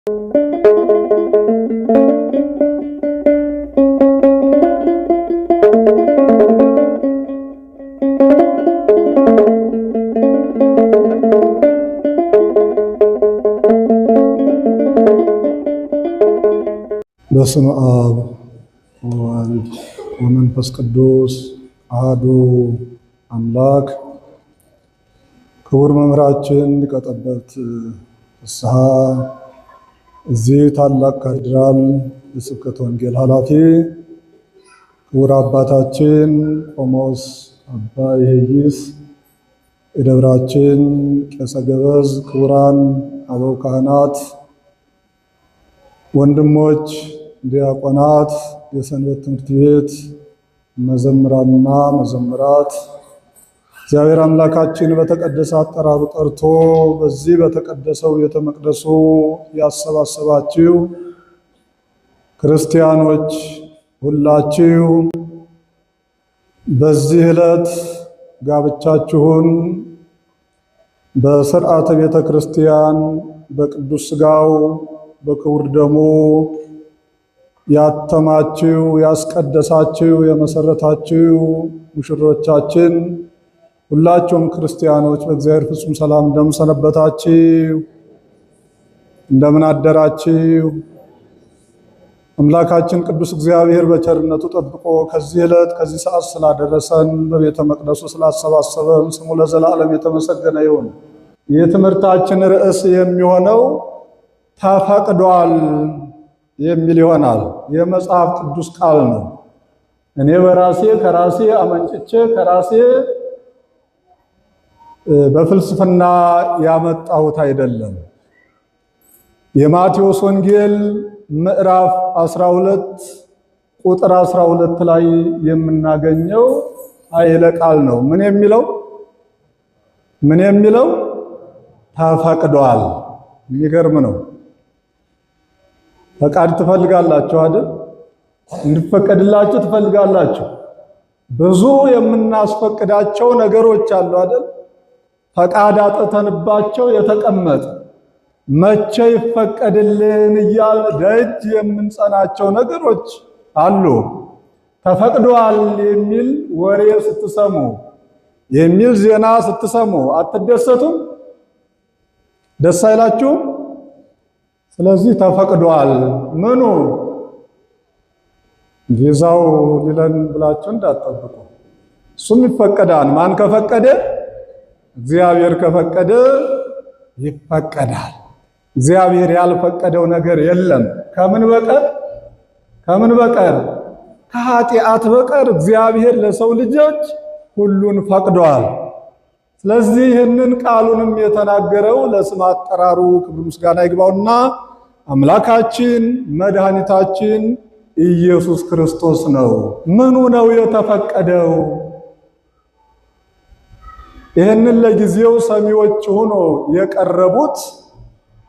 በስመ አብ ወወልድ ወመንፈስ ቅዱስ አሐዱ አምላክ። ክቡር መምህራችን ሊቀ ጠበብት ፍስሐ፣ እዚህ ታላቅ ካቴድራል የስብከተ ወንጌል ኃላፊ፣ ክቡር አባታችን ቆሞስ አባ ይሄይስ የደብራችን ቄሰ ገበዝ፣ ክቡራን አበው ካህናት፣ ወንድሞች ዲያቆናት፣ የሰንበት ትምህርት ቤት መዘምራንና መዘምራት፣ እግዚአብሔር አምላካችን በተቀደሰ አጠራሩ ጠርቶ በዚህ በተቀደሰው ቤተ መቅደሱ ያሰባሰባችሁ ክርስቲያኖች ሁላችሁ በዚህ ዕለት ጋብቻችሁን በሥርዓተ ቤተ ክርስቲያን በቅዱስ ሥጋው በክቡር ደሙ ያተማችሁ ያስቀደሳችሁ የመሰረታችሁ ሙሽሮቻችን ሁላችሁም ክርስቲያኖች በእግዚአብሔር ፍጹም ሰላም እንደምን ሰነበታችሁ? እንደምን አደራችሁ? አምላካችን ቅዱስ እግዚአብሔር በቸርነቱ ጠብቆ ከዚህ ዕለት ከዚህ ሰዓት ስላደረሰን በቤተ መቅደሱ ስላሰባሰበን ስሙ ለዘላለም የተመሰገነ ይሁን። የትምህርታችን ርዕስ የሚሆነው ተፈቅዷል የሚል ይሆናል። የመጽሐፍ ቅዱስ ቃል ነው። እኔ በራሴ ከራሴ አመንጭቼ ከራሴ በፍልስፍና ያመጣሁት አይደለም። የማቴዎስ ወንጌል ምዕራፍ 12 ቁጥር 12 ላይ የምናገኘው ኃይለ ቃል ነው። ምን የሚለው ተፈቅዷል። የሚገርም ነው። ፈቃድ ትፈልጋላችሁ አይደል? እንዲፈቀድላችሁ ትፈልጋላችሁ። ብዙ የምናስፈቅዳቸው ነገሮች አሉ አይደል? ፈቃድ አጥተንባቸው የተቀመጠ መቼ ይፈቀድልን እያል ደጅ የምንጸናቸው ነገሮች አሉ። ተፈቅዷል የሚል ወሬ ስትሰሙ፣ የሚል ዜና ስትሰሙ አትደሰቱም? ደስ አይላችሁም? ስለዚህ ተፈቅዷል። ምኑ ቪዛው ሊለን ብላችሁ እንዳትጠብቁ፣ እሱም ይፈቀዳል። ማን ከፈቀደ? እግዚአብሔር ከፈቀደ ይፈቀዳል። እግዚአብሔር ያልፈቀደው ነገር የለም። ከምን በቀር? ከኃጢአት በቀር እግዚአብሔር ለሰው ልጆች ሁሉን ፈቅዷል። ስለዚህ ይህንን ቃሉንም የተናገረው ለስም አጠራሩ ክብር ምስጋና ይግባውና አምላካችን መድኃኒታችን ኢየሱስ ክርስቶስ ነው። ምኑ ነው የተፈቀደው? ይህንን ለጊዜው ሰሚዎች ሆኖ የቀረቡት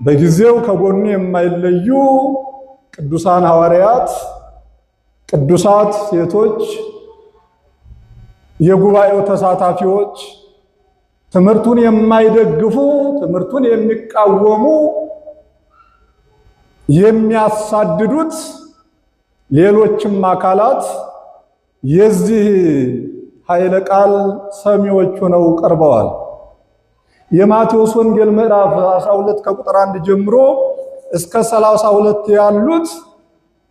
በጊዜው ከጎኑ የማይለዩ ቅዱሳን ሐዋርያት፣ ቅዱሳት ሴቶች፣ የጉባኤው ተሳታፊዎች፣ ትምህርቱን የማይደግፉ ትምህርቱን የሚቃወሙ የሚያሳድዱት ሌሎችም አካላት የዚህ ኃይለ ቃል ሰሚዎች ሆነው ቀርበዋል። የማቴዎስ ወንጌል ምዕራፍ 12 ከቁጥር 1 ጀምሮ እስከ 32 ያሉት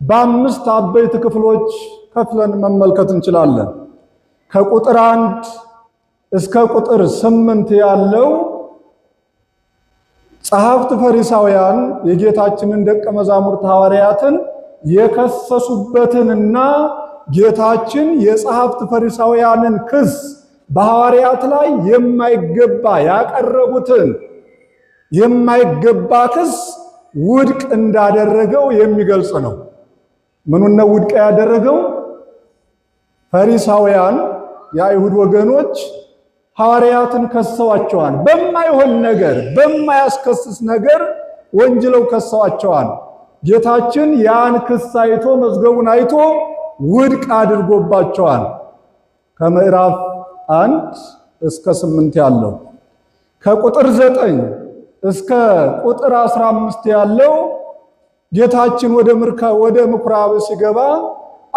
በአምስት አበይት ክፍሎች ከፍለን መመልከት እንችላለን። ከቁጥር 1 እስከ ቁጥር 8 ያለው ጸሐፍት ፈሪሳውያን የጌታችንን ደቀ መዛሙርት ሐዋርያትን የከሰሱበትንና ጌታችን የጸሐፍት ፈሪሳውያንን ክስ በሐዋርያት ላይ የማይገባ ያቀረቡትን የማይገባ ክስ ውድቅ እንዳደረገው የሚገልጽ ነው። ምኑን ነው ውድቅ ያደረገው? ፈሪሳውያን የአይሁድ ወገኖች ሐዋርያትን ከሰዋቸዋል። በማይሆን ነገር በማያስከስስ ነገር ወንጅለው ከሰዋቸዋል። ጌታችን ያን ክስ አይቶ መዝገቡን አይቶ ውድቅ አድርጎባቸዋል። ከምዕራፍ 1 እስከ 8 ያለው ከቁጥር 9 እስከ ቁጥር 15 ያለው ጌታችን ወደ ምኩራብ ሲገባ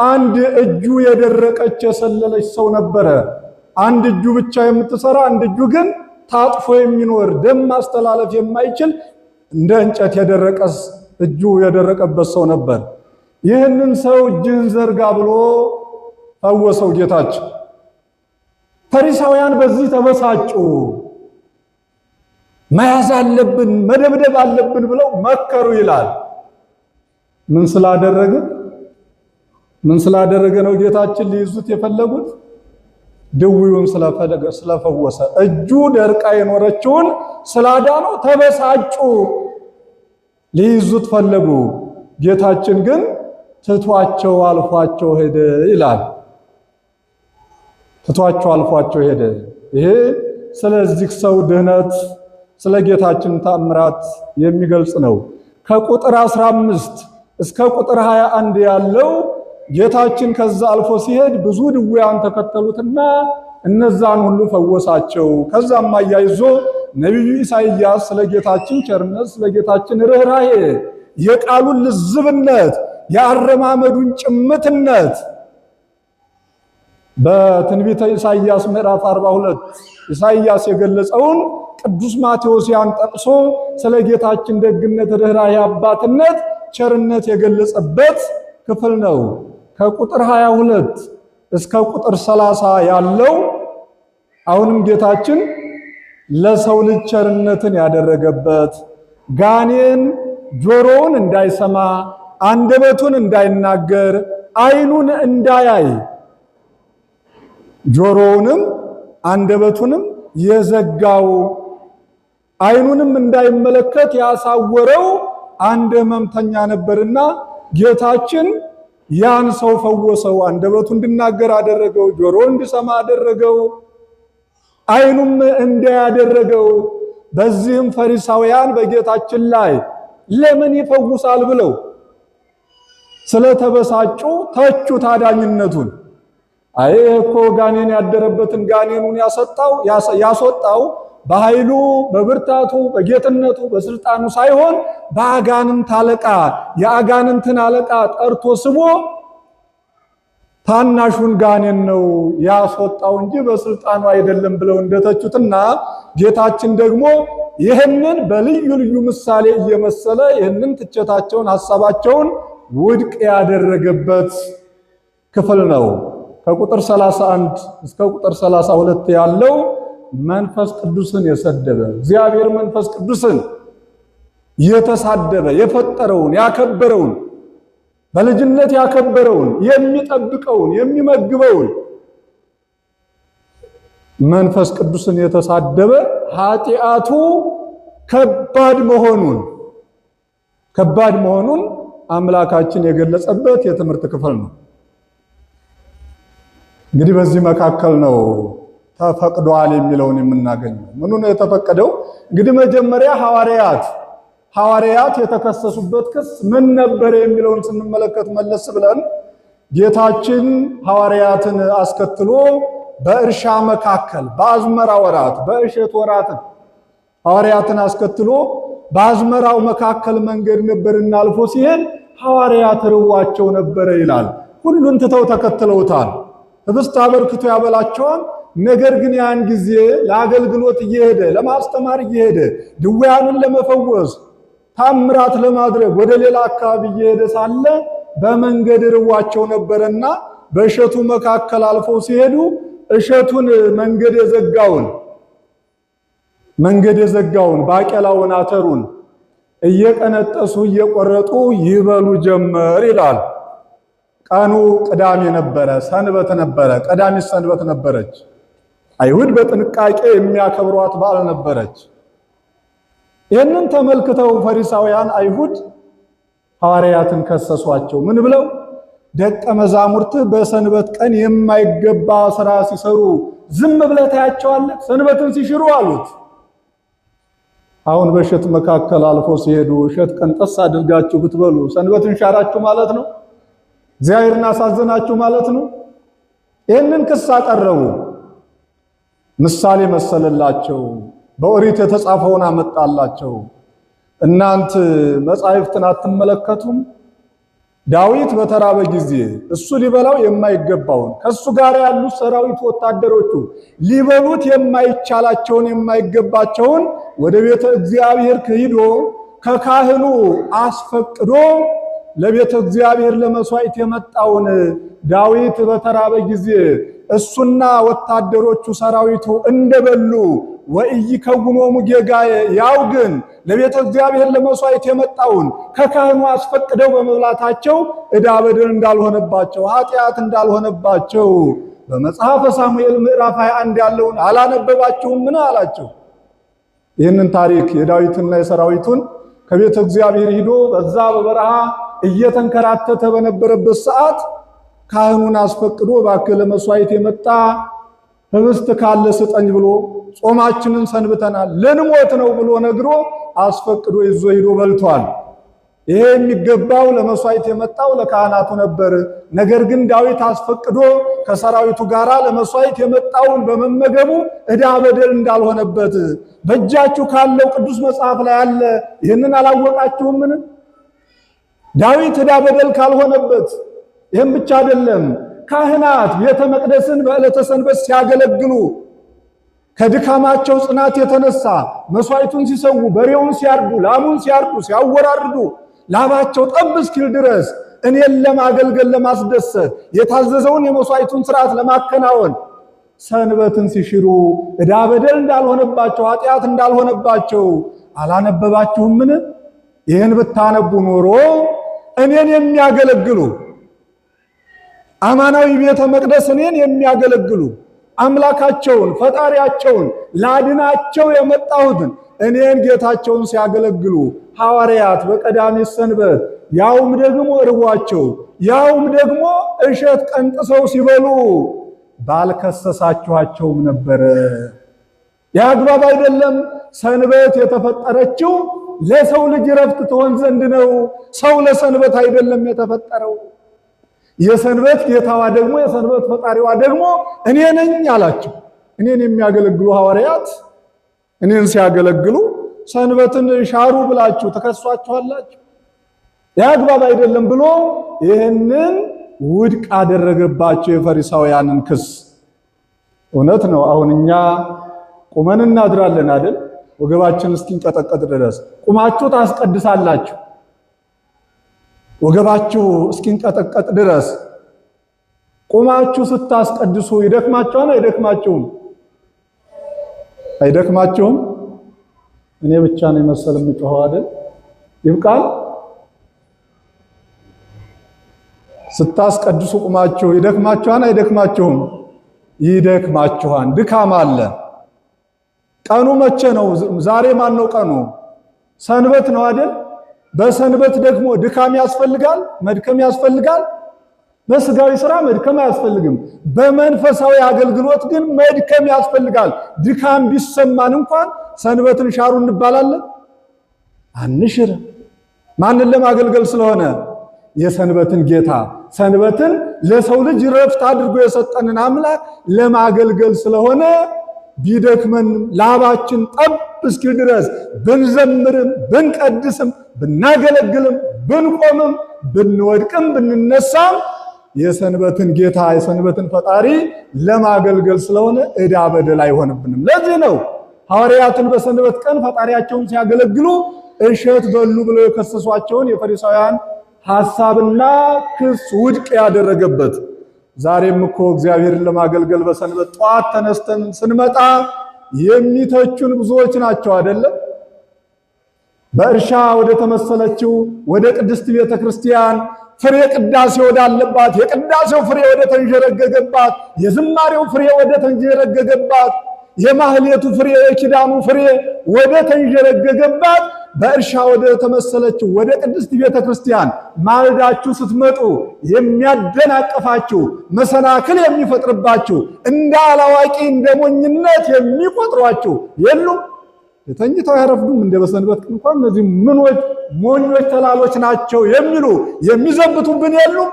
አንድ እጁ የደረቀች የሰለለች ሰው ነበረ። አንድ እጁ ብቻ የምትሰራ፣ አንድ እጁ ግን ታጥፎ የሚኖር ደም ማስተላለፍ የማይችል እንደ እንጨት እጁ የደረቀበት ሰው ነበር። ይህንን ሰው እጅህን ዘርጋ ብሎ ፈወሰው ጌታችን። ፈሪሳውያን በዚህ ተበሳጩ። መያዝ አለብን፣ መደብደብ አለብን ብለው መከሩ ይላል። ምን ስላደረገ ነው ጌታችን ሊይዙት የፈለጉት? ድውዩን ስለፈወሰ፣ እጁ ደርቃ የኖረችውን ስላዳነው ተበሳጩ፣ ሊይዙት ፈለጉ። ጌታችን ግን ትቷቸው አልፏቸው ሄደ ይላል። ትቷቸው አልፏቸው ሄደ። ይሄ ስለዚህ ሰው ድህነት፣ ስለ ጌታችን ተአምራት የሚገልጽ ነው። ከቁጥር 15 እስከ ቁጥር 21 ያለው ጌታችን ከዛ አልፎ ሲሄድ ብዙ ድውያን ተከተሉትና እነዛን ሁሉ ፈወሳቸው። ከዛም አያይዞ ነቢዩ ኢሳይያስ ስለ ጌታችን ቸርነት፣ ስለ ጌታችን ርኅራኄ፣ የቃሉን ልዝብነት፣ የአረማመዱን ጭምትነት በትንቢተ ኢሳይያስ ምዕራፍ 42 ኢሳይያስ የገለጸውን ቅዱስ ማቴዎስ ያን ጠቅሶ ስለ ጌታችን ደግነት፣ ርኅራኄ፣ አባትነት፣ ቸርነት የገለጸበት ክፍል ነው። ከቁጥር 22 እስከ ቁጥር 30 ያለው አሁንም ጌታችን ለሰው ልጅ ቸርነትን ያደረገበት፣ ጋኔን ጆሮውን እንዳይሰማ፣ አንደበቱን እንዳይናገር፣ ዓይኑን እንዳያይ፣ ጆሮውንም አንደበቱንም የዘጋው፣ ዓይኑንም እንዳይመለከት ያሳወረው አንድ ሕመምተኛ ነበርና ጌታችን ያን ሰው ፈወሰው። አንደበቱ እንዲናገር አደረገው፣ ጆሮ እንዲሰማ አደረገው፣ ዓይኑም እንዳያደረገው። በዚህም ፈሪሳውያን በጌታችን ላይ ለምን ይፈውሳል ብለው ስለተበሳጩ ተቹት አዳኝነቱን። አይ እኮ ጋኔን ያደረበትን ጋኔኑን ያስወጣው በኃይሉ በብርታቱ በጌትነቱ በስልጣኑ ሳይሆን በአጋንንት አለቃ የአጋንንትን አለቃ ጠርቶ ስቦ ታናሹን ጋኔን ነው ያስወጣው እንጂ በስልጣኑ አይደለም ብለው እንደተቹትና ጌታችን ደግሞ ይህንን በልዩ ልዩ ምሳሌ እየመሰለ ይህንን ትችታቸውን ሐሳባቸውን ውድቅ ያደረገበት ክፍል ነው። ከቁጥር 31 እስከ ቁጥር 32 ያለው መንፈስ ቅዱስን የሰደበ እግዚአብሔር መንፈስ ቅዱስን የተሳደበ የፈጠረውን ያከበረውን በልጅነት ያከበረውን የሚጠብቀውን የሚመግበውን መንፈስ ቅዱስን የተሳደበ ኃጢአቱ ከባድ መሆኑን አምላካችን የገለጸበት የትምህርት ክፍል ነው። እንግዲህ በዚህ መካከል ነው ተፈቅዷል የሚለውን የምናገኘው። ምኑ ነው የተፈቀደው? እንግዲህ መጀመሪያ ሐዋርያት የተከሰሱበት ክስ ምን ነበር የሚለውን ስንመለከት መለስ ብለን ጌታችን ሐዋርያትን አስከትሎ በእርሻ መካከል በአዝመራ ወራት በእሸት ወራት ሐዋርያትን አስከትሎ በአዝመራው መካከል መንገድ ነበርና አልፎ ሲሄድ ሐዋርያት ርዋቸው ነበረ ይላል። ሁሉን ትተው ተከትለውታል። ህብስት አበርክቶ ያበላቸዋል። ነገር ግን ያን ጊዜ ለአገልግሎት እየሄደ ለማስተማር እየሄደ ድውያንን ለመፈወስ ታምራት ለማድረግ ወደ ሌላ አካባቢ እየሄደ ሳለ በመንገድ ርዋቸው ነበርና በእሸቱ መካከል አልፈው ሲሄዱ እሸቱን መንገድ የዘጋውን ባቄላውን አተሩን እየቀነጠሱ እየቆረጡ ይበሉ ጀመር ይላል። ቀኑ ቅዳሜ ነበረ፣ ሰንበት ነበረ። ቀዳሚት ሰንበት ነበረች። አይሁድ በጥንቃቄ የሚያከብሯት በዓል ነበረች። ይህንን ተመልክተው ፈሪሳውያን አይሁድ ሐዋርያትን ከሰሷቸው። ምን ብለው? ደቀ መዛሙርት በሰንበት ቀን የማይገባ ስራ ሲሰሩ ዝም ብለህ ታያቸዋለህ? ሰንበትን ሲሽሩ አሉት። አሁን በእሸት መካከል አልፎ ሲሄዱ እሸት ቀንጠስ አድርጋችሁ ብትበሉ ሰንበትን ሻራችሁ ማለት ነው? እግዚአብሔርን አሳዘናችሁ ማለት ነው? ይህንን ክስ አቀረቡ። ምሳሌ መሰለላቸው። በኦሪት የተጻፈውን አመጣላቸው። እናንት መጻሕፍትን አትመለከቱም? ዳዊት በተራበ ጊዜ እሱ ሊበላው የማይገባውን ከሱ ጋር ያሉት ሰራዊት ወታደሮቹ ሊበሉት የማይቻላቸውን የማይገባቸውን ወደ ቤተ እግዚአብሔር ሄዶ ከካህኑ አስፈቅዶ ለቤተ እግዚአብሔር ለመስዋዕት የመጣውን ዳዊት በተራበ ጊዜ እሱና ወታደሮቹ ሰራዊቱ እንደበሉ ወኢይከውኖሙ ጌጋዬ ያው ግን ለቤተ እግዚአብሔር ለመስዋዕት የመጣውን ከካህኑ አስፈቅደው በመብላታቸው ዕዳ በደል እንዳልሆነባቸው ኃጢአት እንዳልሆነባቸው በመጽሐፈ ሳሙኤል ምዕራፍ 21 ያለውን አላነበባችሁም? ምን አላቸው? ይህንን ታሪክ የዳዊትና የሰራዊቱን ከቤተ እግዚአብሔር ሄዶ በዛ በበረሃ እየተንከራተተ በነበረበት ሰዓት ካህኑን አስፈቅዶ እባክህ ለመስዋዕት የመጣ ህብስት ካለ ስጠኝ ብሎ ጾማችንን ሰንብተናል ልንሞት ነው ብሎ ነግሮ አስፈቅዶ ይዞ ሄዶ በልቷል። ይሄ የሚገባው ለመስዋዕት የመጣው ለካህናቱ ነበር። ነገር ግን ዳዊት አስፈቅዶ ከሰራዊቱ ጋር ለመስዋዕት የመጣውን በመመገቡ ዕዳ በደል እንዳልሆነበት በእጃችሁ ካለው ቅዱስ መጽሐፍ ላይ አለ። ይህንን አላወቃችሁምን? ዳዊት ዕዳ በደል ካልሆነበት ይህም ብቻ አይደለም። ካህናት ቤተ መቅደስን በዕለተ ሰንበት ሲያገለግሉ ከድካማቸው ጽናት የተነሳ መስዋዕቱን ሲሰዉ፣ በሬውን ሲያርዱ፣ ላሙን ሲያርዱ፣ ሲያወራርዱ ላባቸው ጠብ እስኪል ድረስ እኔን ለማገልገል ለማስደሰት የታዘዘውን የመስዋዕቱን ስርዓት ለማከናወን ሰንበትን ሲሽሩ ዕዳ በደል እንዳልሆነባቸው ኃጢአት እንዳልሆነባቸው አላነበባችሁምን? ይህን ብታነቡ ኖሮ እኔን የሚያገለግሉ አማናዊ ቤተ መቅደስ እኔን የሚያገለግሉ አምላካቸውን ፈጣሪያቸውን ላድናቸው የመጣሁትን እኔን ጌታቸውን ሲያገለግሉ ሐዋርያት በቀዳሚ ሰንበት ያውም ደግሞ እርቧቸው ያውም ደግሞ እሸት ቀንጥሰው ሲበሉ ባልከሰሳችኋቸውም ነበር። ያግባብ አይደለም። ሰንበት የተፈጠረችው ለሰው ልጅ ረፍት ትሆን ዘንድ ነው። ሰው ለሰንበት አይደለም የተፈጠረው። የሰንበት ጌታዋ ደግሞ የሰንበት ፈጣሪዋ ደግሞ እኔ ነኝ አላቸው። እኔን የሚያገለግሉ ሐዋርያት እኔን ሲያገለግሉ ሰንበትን ሻሩ ብላችሁ ተከሷችኋላችሁ። ያግባብ አይደለም ብሎ ይህንን ውድቅ አደረገባቸው የፈሪሳውያንን ክስ። እውነት ነው። አሁን እኛ ቁመን እናድራለን አይደል? ወገባችን እስኪንቀጠቀጥ ድረስ ቁማችሁ ታስቀድሳላችሁ። ወገባችሁ እስኪንቀጠቀጥ ድረስ ቁማችሁ ስታስቀድሱ ይደክማችኋል? አይደክማችሁም? አይደክማችሁም? እኔ ብቻ ነው መሰል የምጮኸው አይደል? ይብቃል። ስታስቀድሱ ቁማችሁ ይደክማችኋል? አይደክማችሁም? ይደክማችኋል። ድካም አለ። ቀኑ መቼ ነው? ዛሬ ማን ነው ቀኑ? ሰንበት ነው አይደል? በሰንበት ደግሞ ድካም ያስፈልጋል፣ መድከም ያስፈልጋል። በስጋዊ ስራ መድከም አያስፈልግም። በመንፈሳዊ አገልግሎት ግን መድከም ያስፈልጋል። ድካም ቢሰማን እንኳን ሰንበትን ሻሩ እንባላለን? አንሽር። ማንን ለማገልገል ስለሆነ? የሰንበትን ጌታ ሰንበትን ለሰው ልጅ ረፍት አድርጎ የሰጠንን አምላክ ለማገልገል ስለሆነ ቢደክመን ላባችን ጠብ እስኪል ድረስ ብንዘምርም ብንቀድስም ብናገለግልም ብንቆምም ብንወድቅም ብንነሳም የሰንበትን ጌታ የሰንበትን ፈጣሪ ለማገልገል ስለሆነ ዕዳ በደል አይሆንብንም። ለዚህ ነው ሐዋርያትን በሰንበት ቀን ፈጣሪያቸውን ሲያገለግሉ እሸት በሉ ብለው የከሰሷቸውን የፈሪሳውያን ሐሳብና ክስ ውድቅ ያደረገበት። ዛሬም እኮ እግዚአብሔርን ለማገልገል በሰንበት ጧት ተነስተን ስንመጣ የሚተቹን ብዙዎች ናቸው አይደለም? በእርሻ ወደ ተመሰለችው ወደ ቅድስት ቤተ ክርስቲያን ፍሬ ቅዳሴ ወዳለባት የቅዳሴው ፍሬ ወደ ተንጀረገገባት የዝማሬው ፍሬ ወደ ተንጀረገገባት የማህሌቱ ፍሬ የኪዳኑ ፍሬ ወደ ተንጀረገገባት በእርሻ ወደ ተመሰለችው ወደ ቅድስት ቤተ ክርስቲያን ማልዳችሁ ስትመጡ የሚያደናቅፋችሁ መሰናክል የሚፈጥርባችሁ እንደ አላዋቂ እንደ ሞኝነት የሚቆጥሯችሁ የሉም? የተኝተው ያረፍዱም እንደ በሰንበት እንኳን እነዚህ ምኖች ሞኞች ተላሎች ናቸው የሚሉ የሚዘብቱብን የሉም?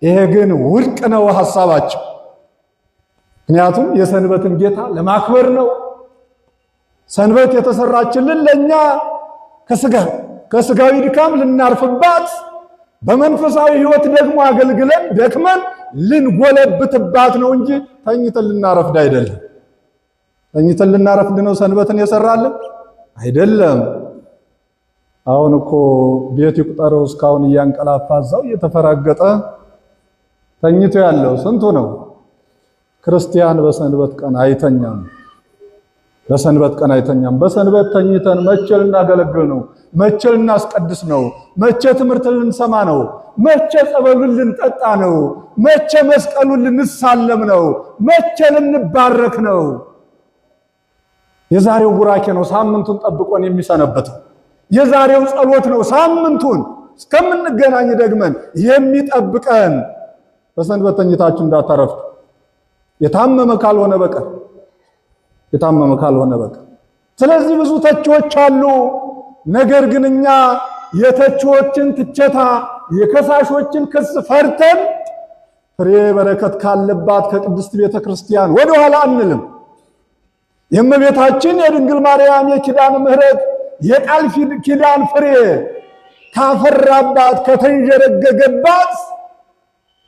ይሄ ግን ውድቅ ነው ሐሳባቸው። ምክንያቱም የሰንበትን ጌታ ለማክበር ነው። ሰንበት የተሰራችልን ለኛ ከስጋዊ ድካም ልናርፍባት፣ በመንፈሳዊ ሕይወት ደግሞ አገልግለን ደክመን ልንጎለብትባት ነው እንጂ ተኝተን ልናረፍድ አይደለም። ተኝተን ልናረፍድ ነው ሰንበትን የሰራልን አይደለም። አሁን እኮ ቤት ይቁጠረው እስካሁን እያንቀላፋ እዛው እየተፈራገጠ ተኝቶ ያለው ስንቱ ነው? ክርስቲያን በሰንበት ቀን አይተኛም። በሰንበት ቀን አይተኛም። በሰንበት ተኝተን መቼ ልናገለግል ነው? መቼ ልናስቀድስ ነው? መቼ ትምህርት ልንሰማ ነው? መቼ ጸበሉን ልንጠጣ ነው? መቼ መስቀሉን ልንሳለም ነው? መቼ ልንባረክ ነው? የዛሬው ቡራኬ ነው ሳምንቱን ጠብቆን የሚሰነበተው። የዛሬው ጸሎት ነው ሳምንቱን እስከምንገናኝ ደግመን የሚጠብቀን። በሰንበት ተኝታችሁ እንዳታረፍዱ፣ የታመመ ካልሆነ በቀር የታመመ ካልሆነ በቀር። ስለዚህ ብዙ ተቺዎች አሉ። ነገር ግን እኛ የተቺዎችን ትቸታ የከሳሾችን ክስ ፈርተን ፍሬ በረከት ካለባት ከቅድስት ቤተ ክርስቲያን ወደ ኋላ አንልም። የእመቤታችን የድንግል ማርያም የኪዳን ምሕረት የቃል ኪዳን ፍሬ ካፈራባት ከተንጀረገገባት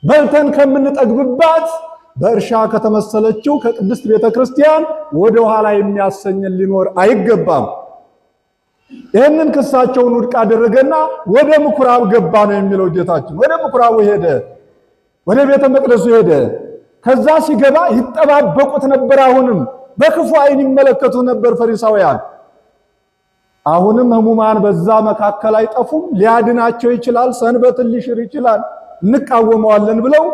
በልተን ከምንጠግብባት በእርሻ ከተመሰለችው ከቅድስት ቤተ ክርስቲያን ወደ ኋላ የሚያሰኝን ሊኖር አይገባም። ይህንን ክሳቸውን ውድቅ አደረገና ወደ ምኩራብ ገባ ነው የሚለው ጌታችን። ወደ ምኩራቡ ሄደ፣ ወደ ቤተ መቅደሱ ሄደ። ከዛ ሲገባ ይጠባበቁት ነበር። አሁንም በክፉ ዓይን ይመለከቱ ነበር ፈሪሳውያን። አሁንም ሕሙማን በዛ መካከል አይጠፉም፣ ሊያድናቸው ይችላል፣ ሰንበትን ሊሽር ይችላል፣ እንቃወመዋለን ብለው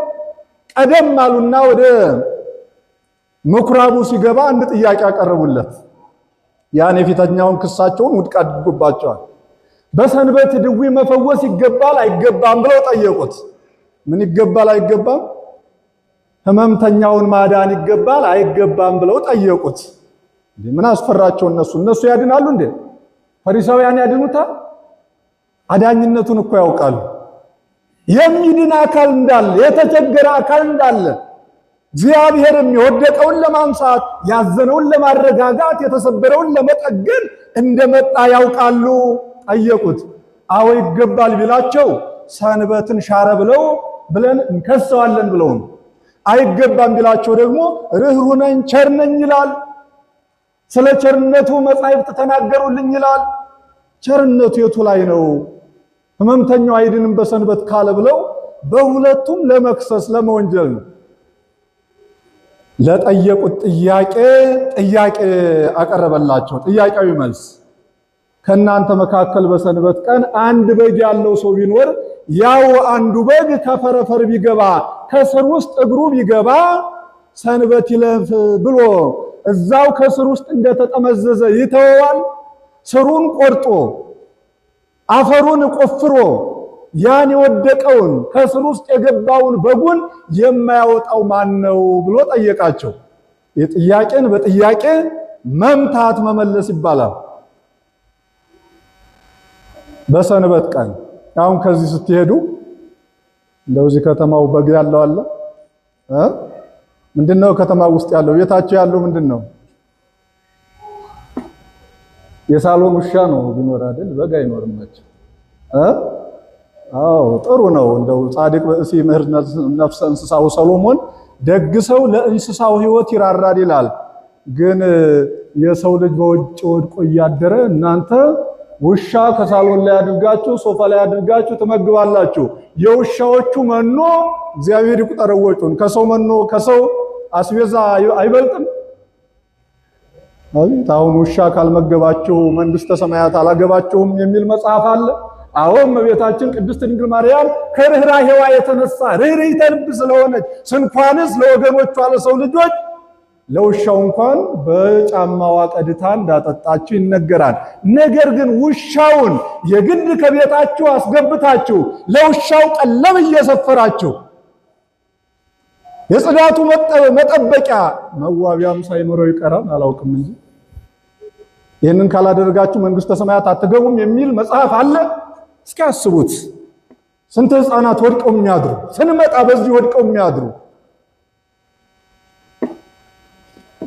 ቀደም አሉና ወደ ምኩራቡ ሲገባ አንድ ጥያቄ አቀረቡለት። ያን የፊተኛውን ክሳቸውን ውድቅ አድርጎባቸዋል። በሰንበት ድዊ መፈወስ ይገባል አይገባም ብለው ጠየቁት። ምን ይገባል አይገባም? ሕመምተኛውን ማዳን ይገባል አይገባም ብለው ጠየቁት። ምን አስፈራቸው? እነሱ ያድናሉ እንዴ? ፈሪሳውያን ያድኑታል? አዳኝነቱን እኮ ያውቃሉ። የሚድን አካል እንዳለ፣ የተቸገረ አካል እንዳለ፣ እግዚአብሔርም የወደቀውን ለማንሳት፣ ያዘነውን ለማረጋጋት፣ የተሰበረውን ለመጠገን እንደመጣ ያውቃሉ። ጠየቁት። አዎ ይገባል ቢላቸው ሰንበትን ሻረ ብለን እንከሰዋለን ብለው ነው። አይገባም ቢላቸው ደግሞ ርኅሩህ ነኝ ቸር ነኝ ይላል። ስለ ቸርነቱ መጻሕፍት ተናገሩልኝ ይላል። ቸርነቱ የቱ ላይ ነው? ሕመምተኛው አይድንም በሰንበት ካለ ብለው በሁለቱም ለመክሰስ ለመወንጀል ነው። ለጠየቁት ጥያቄ አቀረበላቸው። ጥያቄያዊ መልስ ከእናንተ መካከል በሰንበት ቀን አንድ በግ ያለው ሰው ቢኖር ያው አንዱ በግ ከፈረፈር ቢገባ ከስር ውስጥ እግሩ ቢገባ ሰንበት ይለፍ ብሎ እዛው ከስር ውስጥ እንደተጠመዘዘ ይተወዋል? ስሩን ቆርጦ አፈሩን ቆፍሮ ያን የወደቀውን ከስር ውስጥ የገባውን በጉን የማያወጣው ማን ነው ብሎ ጠየቃቸው። የጥያቄን በጥያቄ መምታት መመለስ ይባላል። በሰንበት ቀን አሁን ከዚህ ስትሄዱ እንደዚህ ከተማው በግ ያለው አለ ምንድነው? ከተማው ውስጥ ያለው ቤታቸው ያለው ምንድነው? የሳሎን ውሻ ነው ቢኖር አይደል? በግ አይኖርም ናቸው። አዎ ጥሩ ነው። እንደው ጻድቅ በእሲ ምህር ነፍሰ እንስሳው ሰሎሞን ደግ ሰው ለእንስሳው ሕይወት ይራራል ይላል። ግን የሰው ልጅ በውጭ ወድቆ እያደረ እናንተ ውሻ ከሳሎን ላይ አድርጋችሁ ሶፋ ላይ አድርጋችሁ ትመግባላችሁ። የውሻዎቹ መኖ እግዚአብሔር ይቁጠረው ወጩን። ከሰው መኖ ከሰው አስቤዛ አይበልጥም? አቤት! አሁን ውሻ ካልመገባችሁ መንግስተ ሰማያት አላገባችሁም የሚል መጽሐፍ አለ። አዎ እመቤታችን ቅድስት ድንግል ማርያም ከርኅራኄዋ የተነሳ ርኅርኅተ ልብ ስለሆነች ስንኳንስ ለወገኖቿ ለሰው ልጆች ለውሻው እንኳን በጫማዋ ቀድታ እንዳጠጣችሁ ይነገራል። ነገር ግን ውሻውን የግድ ከቤታችሁ አስገብታችሁ ለውሻው ቀለብ እየሰፈራችሁ የጽዳቱ መጠበቂያ መዋቢያም ሳይኖረው ይቀራል አላውቅም እንጂ ይህንን ካላደረጋችሁ መንግስተ ሰማያት አትገቡም የሚል መጽሐፍ አለ። እስኪ አስቡት፣ ስንት ሕፃናት ወድቀው የሚያድሩ ስንመጣ በዚህ ወድቀው የሚያድሩ።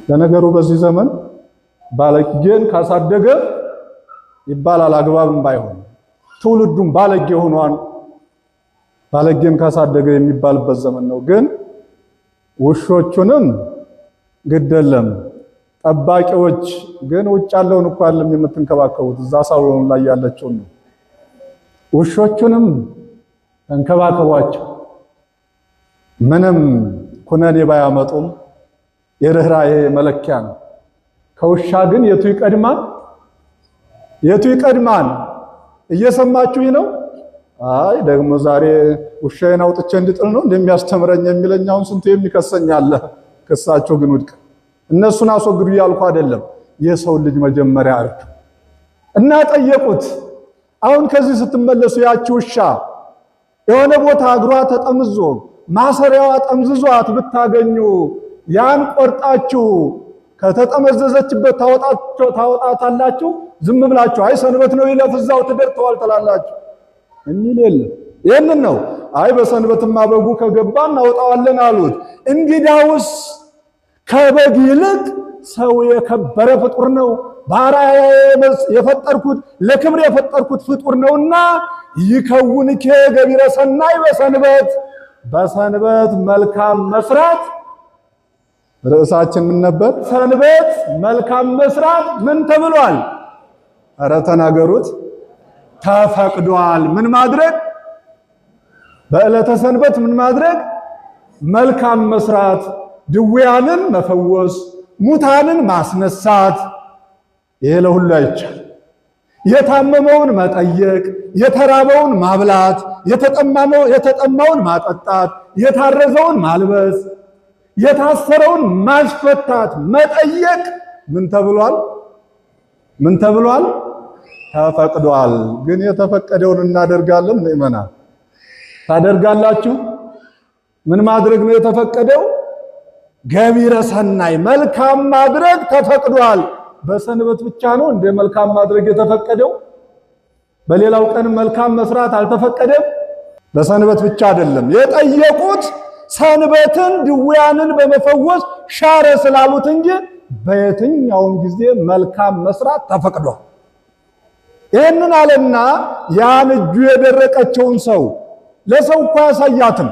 ለነገሩ በዚህ ዘመን ባለጌን ካሳደገ ይባላል። አግባብም ባይሆን ትውልዱም ባለጌ ሆኗል። ባለጌም ካሳደገ የሚባልበት ዘመን ነው። ግን ውሾቹንም ግደለም ጠባቂዎች ግን ውጭ ያለውን እኮ አይደለም የምትንከባከቡት፣ እዛ ሳሎን ላይ ያለችው ነው። ውሾቹንም እንከባከቧቸው። ምንም ኩነኔ ባያመጡም የርህራሄ መለኪያ ነው። ከውሻ ግን የቱ ይቀድማል? የቱ ይቀድማል? እየሰማችሁኝ ነው? አይ ደግሞ ዛሬ ውሻዬን አውጥቼ እንድጥል ነው እንደሚያስተምረኝ የሚለኛውን ስንቱ የሚከሰኝ አለ። ክሳቸው ግን ውድቅ። እነሱን አስወግዱ እያልኩ አይደለም። የሰው ልጅ መጀመሪያ አርዱ እና ጠየቁት። አሁን ከዚህ ስትመለሱ ያቺ ውሻ የሆነ ቦታ እግሯ ተጠምዞ ማሰሪያዋ ጠምዝዟት ብታገኙ ያን ቆርጣችሁ ከተጠመዘዘችበት ታወጣታላችሁ? ዝም ብላችሁ አይ ሰንበት ነው ይለፍ እዛው ትደርተዋል ትላላችሁ? የሚል የለም። ይህንን ነው አይ በሰንበትማ በጉ ከገባ እናወጣዋለን አሉት። እንግዳውስ ከበግ ይልቅ ሰው የከበረ ፍጡር ነው፣ ባሪያዬ የፈጠርኩት ለክብር የፈጠርኩት ፍጡር ነውና ይከውንከ ገቢረ ሰናይ በሰንበት፣ በሰንበት መልካም መስራት። ርዕሳችን ምን ነበር? ሰንበት መልካም መስራት ምን ተብሏል? ኧረ ተናገሩት። ተፈቅዷል። ምን ማድረግ? በዕለተ ሰንበት ምን ማድረግ? መልካም መስራት፣ ድውያንን መፈወስ፣ ሙታንን ማስነሳት። ይሄ ለሁሉ አይቻል። የታመመውን መጠየቅ፣ የተራበውን ማብላት፣ የተጠማውን ማጠጣት፣ የታረዘውን ማልበስ፣ የታሰረውን ማስፈታት፣ መጠየቅ ምን ተብሏል? ምን ተብሏል? ተፈቅዷል። ግን የተፈቀደውን እናደርጋለን። ምእመናን ታደርጋላችሁ? ምን ማድረግ ነው የተፈቀደው? ገቢረ ሰናይ መልካም ማድረግ ተፈቅዷል። በሰንበት ብቻ ነው እንደ መልካም ማድረግ የተፈቀደው? በሌላው ቀን መልካም መስራት አልተፈቀደም? በሰንበት ብቻ አይደለም የጠየቁት ሰንበትን ድውያንን በመፈወስ ሻረ ስላሉት እንጂ በየትኛውም ጊዜ መልካም መስራት ተፈቅዷል። ይህንን አለና ያን እጁ የደረቀችውን ሰው ለሰው እኮ ያሳያትም።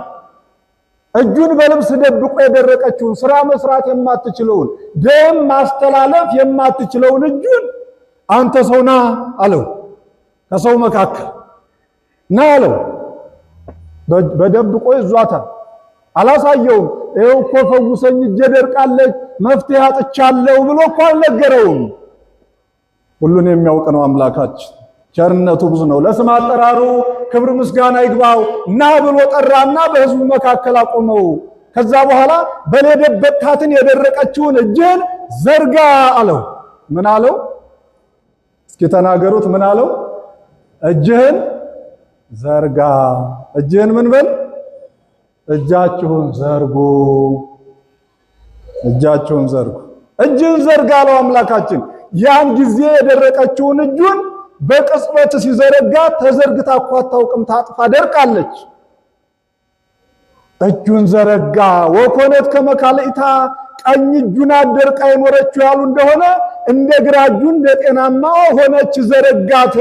እጁን በልብስ ደብቆ የደረቀችውን ስራ መስራት የማትችለውን ደም ማስተላለፍ የማትችለውን እጁን አንተ ሰው ና አለው። ከሰው መካከል ና አለው። በደብቆ ይዟታል። አላሳየውም። ይኸው እኮ ፈውሰኝ እጄ ደርቃለች መፍትሄ አጥቻለሁ ብሎ እኮ አልነገረውም። ሁሉን የሚያውቅ ነው አምላካችን። ቸርነቱ ብዙ ነው። ለስም አጠራሩ ክብር ምስጋና ይግባው። ና ብሎ ጠራና በሕዝቡ መካከል አቆመው። ከዛ በኋላ በለደበካትን የደረቀችውን እጅህን ዘርጋ አለው። ምን አለው? እስኪ ተናገሩት። ምን አለው? እጅህን ዘርጋ። እጅህን ምን በል? እጃችሁን ዘርጉ። እጃችሁን ዘርጉ። እጅህን ዘርጋ አለው አምላካችን። ያን ጊዜ የደረቀችውን እጁን በቅጽበት ሲዘረጋ ተዘርግታ እኮ አታውቅም፣ ታጥፋ ደርቃለች። እጁን ዘረጋ። ወኮነት ከመካልኢታ ቀኝ እጁን አደርቃ የኖረችው ያሉ እንደሆነ እንደ ግራ እጁ እንደ ጤናማ ሆነች፣ ዘረጋት።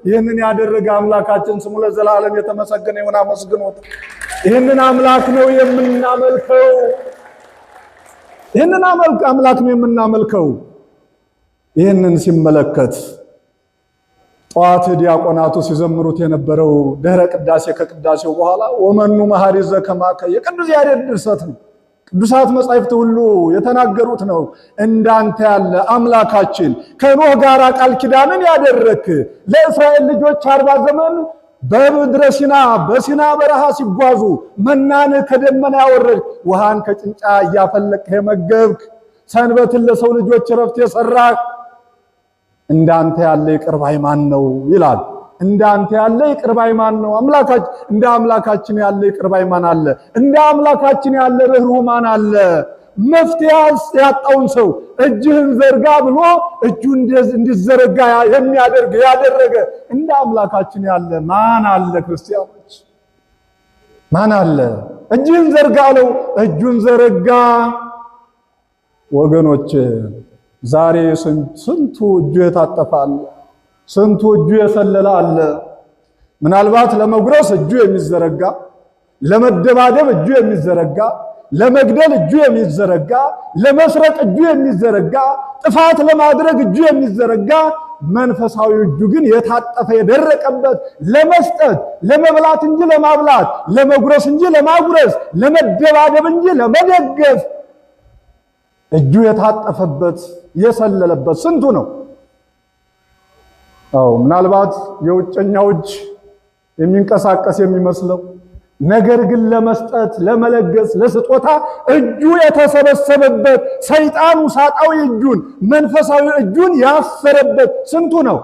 ይህንን ያደረገ አምላካችን ስሙ ለዘላለም የተመሰገነ ይሁን። አመስግኖት። ይህንን አምላክ ነው የምናመልከው። ይህንን አምላክ ነው የምናመልከው። ይህንን ሲመለከት ጠዋት ዲያቆናቱ ሲዘምሩት የነበረው ድህረ ቅዳሴ ከቅዳሴው በኋላ ወመኑ መሐሪ ዘከማከ የቅዱስ ያሬድ ድርሰት ነው። ቅዱሳት መጻሕፍት ሁሉ የተናገሩት ነው። እንዳንተ ያለ አምላካችን ከኖህ ጋር ቃል ኪዳንን ያደረክ ለእስራኤል ልጆች 40 ዘመን በምድረ ሲና በሲና በረሃ ሲጓዙ መናን ከደመና ያወረድ ውሃን ከጭንጫ እያፈለቅ የመገብክ ሰንበትን ለሰው ልጆች ረፍት የሰራክ እንዳንተ ያለ ይቅር ባይ ማን ነው ይላል። እንዳንተ ያለ ይቅር ባይ ማን ነው? አምላካችን እንደ አምላካችን ያለ ይቅር ባይ ማን አለ? እንደ አምላካችን ያለ ርኅሩህ ማን አለ? መፍትሄ ያጣውን ሰው እጅህን ዘርጋ ብሎ እጁ እንዲዘረጋ ያደረገ እንደ አምላካችን ያለ ማን አለ? ክርስቲያኖች ማን አለ? እጅህን ዘርጋ አለው። እጁን ዘረጋ። ወገኖች ዛሬ ስንቱ እጁ የታጠፋል። ስንቱ እጁ የሰለለ አለ። ምናልባት ለመጉረስ እጁ የሚዘረጋ፣ ለመደባደብ እጁ የሚዘረጋ፣ ለመግደል እጁ የሚዘረጋ፣ ለመስረቅ እጁ የሚዘረጋ፣ ጥፋት ለማድረግ እጁ የሚዘረጋ፣ መንፈሳዊ እጁ ግን የታጠፈ የደረቀበት፣ ለመስጠት ለመብላት እንጂ ለማብላት፣ ለመጉረስ እንጂ ለማጉረስ፣ ለመደባደብ እንጂ ለመደገፍ እጁ የታጠፈበት የሰለለበት ስንቱ ነው። ምናልባት የውጨኛው እጅ የሚንቀሳቀስ የሚመስለው ነገር ግን ለመስጠት ለመለገስ ለስጦታ እጁ የተሰበሰበበት ሰይጣኑ ሳጣዊ እጁን መንፈሳዊ እጁን ያሰረበት ስንቱ ነው።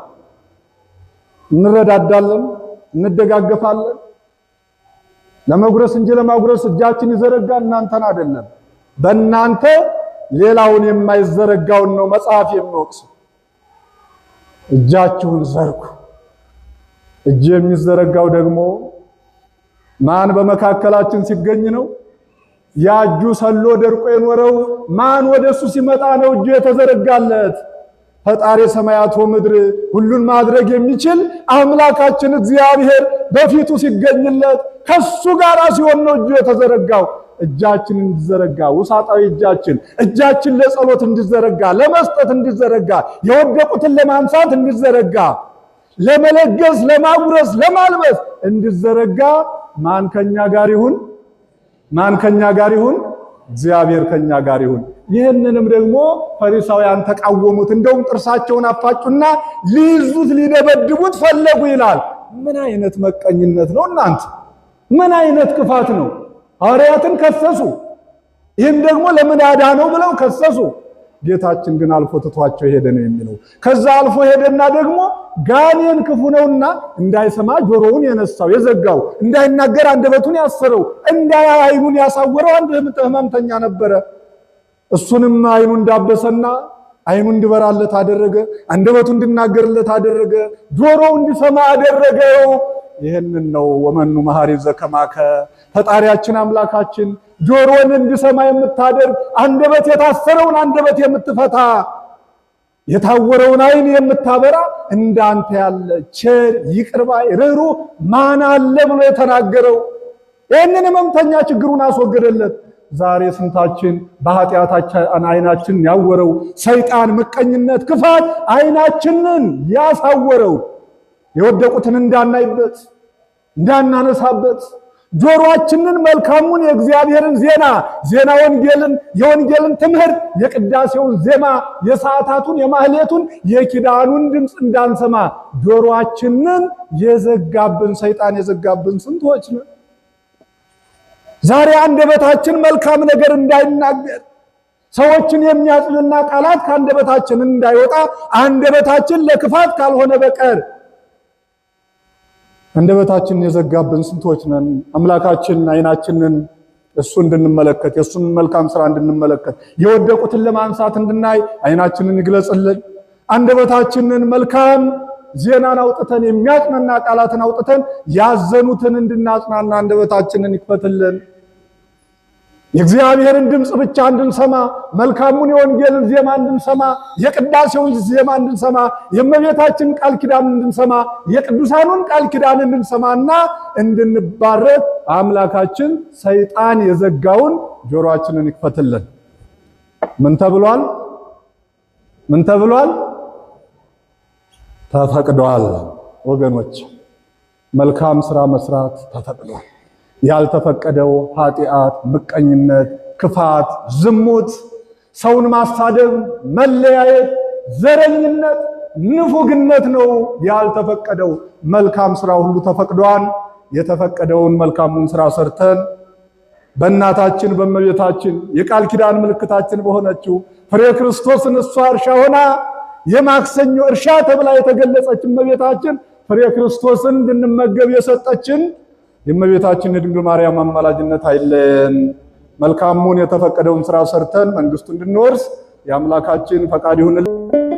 እንረዳዳለን፣ እንደጋገፋለን። ለመጉረስ እንጂ ለማጉረስ እጃችን ይዘረጋ እናንተን አይደለም። በእናንተ ሌላውን የማይዘረጋውን ነው መጽሐፍ የሚወቅሰው። እጃችሁን ዘርጉ። እጅ የሚዘረጋው ደግሞ ማን በመካከላችን ሲገኝ ነው? ያ እጁ ሰሎ ደርቆ የኖረው ማን ወደሱ ሲመጣ ነው እጁ የተዘረጋለት? ፈጣሪ ሰማያት ወምድር ሁሉን ማድረግ የሚችል አምላካችን እግዚአብሔር በፊቱ ሲገኝለት ከሱ ጋር ሲሆን ነው እጁ የተዘረጋው። እጃችን እንዲዘረጋ ውሳጣዊ እጃችን ለጸሎት እንዲዘረጋ፣ ለመስጠት እንዲዘረጋ፣ የወደቁትን ለማንሳት እንዲዘረጋ፣ ለመለገስ፣ ለማጉረስ፣ ለማልበስ እንዲዘረጋ ማን ከኛ ጋር ይሁን? ማን ከኛ ጋር ይሁን? እግዚአብሔር ከኛ ጋር ይሁን። ይህንንም ደግሞ ፈሪሳውያን ተቃወሙት። እንደውም ጥርሳቸውን አፋጩና ሊይዙት ሊደበድቡት ፈለጉ ይላል። ምን አይነት መቀኝነት ነው እናንተ? ምን አይነት ክፋት ነው? ሐዋርያትን ከሰሱ። ይህም ደግሞ ለምን አዳነው ብለው ከሰሱ። ጌታችን ግን አልፎ ትቷቸው ሄደ ነው የሚለው። ከዛ አልፎ ሄደና ደግሞ ጋኔን ክፉ ነውና እንዳይሰማ ጆሮውን የነሳው የዘጋው፣ እንዳይናገር አንደበቱን ያሰረው፣ እንዳያይ ዓይኑን ያሳወረው አንድ ሕመምተኛ ነበረ። እሱንም ዓይኑን እንዳበሰና ዓይኑ እንዲበራለት አደረገ፣ አንደበቱ እንዲናገርለት አደረገ፣ ጆሮው እንዲሰማ አደረገው። ይህንን ነው ወመኑ መሐሪ ዘከማከ ፈጣሪያችን አምላካችን ጆሮን እንዲሰማ የምታደርግ፣ አንደበት የታሰረውን አንደበት የምትፈታ፣ የታወረውን ዓይን የምታበራ እንዳንተ ያለ ቸር ይቅር ባይ ርኅሩህ ማን አለ ብሎ የተናገረው ይህንን ሕመምተኛ ችግሩን አስወገደለት። ዛሬ ስንታችን በኃጢአታችን ዓይናችን ያወረው ሰይጣን፣ ምቀኝነት፣ ክፋት ዓይናችንን ያሳወረው የወደቁትን እንዳናይበት እንዳናነሳበት ጆሮአችንን መልካሙን የእግዚአብሔርን ዜና ወንጌልን፣ የወንጌልን ትምህርት፣ የቅዳሴውን ዜማ፣ የሰዓታቱን፣ የማህሌቱን፣ የኪዳኑን ድምፅ እንዳንሰማ ጆሮአችንን የዘጋብን ሰይጣን የዘጋብን ስንቶች ነን። ዛሬ አንደበታችን መልካም ነገር እንዳይናገር፣ ሰዎችን የሚያጽናና ቃላት ከአንደበታችን እንዳይወጣ፣ አንደበታችን ለክፋት ካልሆነ በቀር አንደበታችን የዘጋብን ስንቶች ነን። አምላካችን ዓይናችንን እሱ እንድንመለከት የእሱን መልካም ስራ እንድንመለከት የወደቁትን ለማንሳት እንድናይ ዓይናችንን ይግለጽልን። አንደበታችንን መልካም ዜናን አውጥተን የሚያጽናና ቃላትን አውጥተን ያዘኑትን እንድናጽናና አንደበታችንን ይክፈትልን። የእግዚአብሔርን ድምፅ ብቻ እንድንሰማ፣ መልካሙን የወንጌልን ዜማ እንድንሰማ፣ የቅዳሴውን ዜማ እንድንሰማ፣ የእመቤታችን ቃል ኪዳን እንድንሰማ፣ የቅዱሳኑን ቃል ኪዳን እንድንሰማና እንድንባረክ አምላካችን ሰይጣን የዘጋውን ጆሮአችንን ይክፈትልን። ምን ተብሏል? ምን ተብሏል? ተፈቅዷል። ወገኖች መልካም ስራ መስራት ተፈቅዷል። ያልተፈቀደው ኃጢአት፣ ምቀኝነት፣ ክፋት፣ ዝሙት፣ ሰውን ማሳደብ፣ መለያየት፣ ዘረኝነት፣ ንፉግነት ነው ያልተፈቀደው። መልካም ስራ ሁሉ ተፈቅዷል። የተፈቀደውን መልካሙን ስራ ሰርተን በእናታችን በእመቤታችን የቃል ኪዳን ምልክታችን በሆነችው ፍሬ ክርስቶስን እሷ እርሻ ሆና የማክሰኞ እርሻ ተብላ የተገለጸች እመቤታችን ፍሬ ክርስቶስን እንድንመገብ የሰጠችን የእመቤታችን የድንግል ማርያም አማላጅነት አይለየን። መልካሙን የተፈቀደውን ስራ ሰርተን መንግስቱን እንድንወርስ የአምላካችን ፈቃድ ይሁንልን።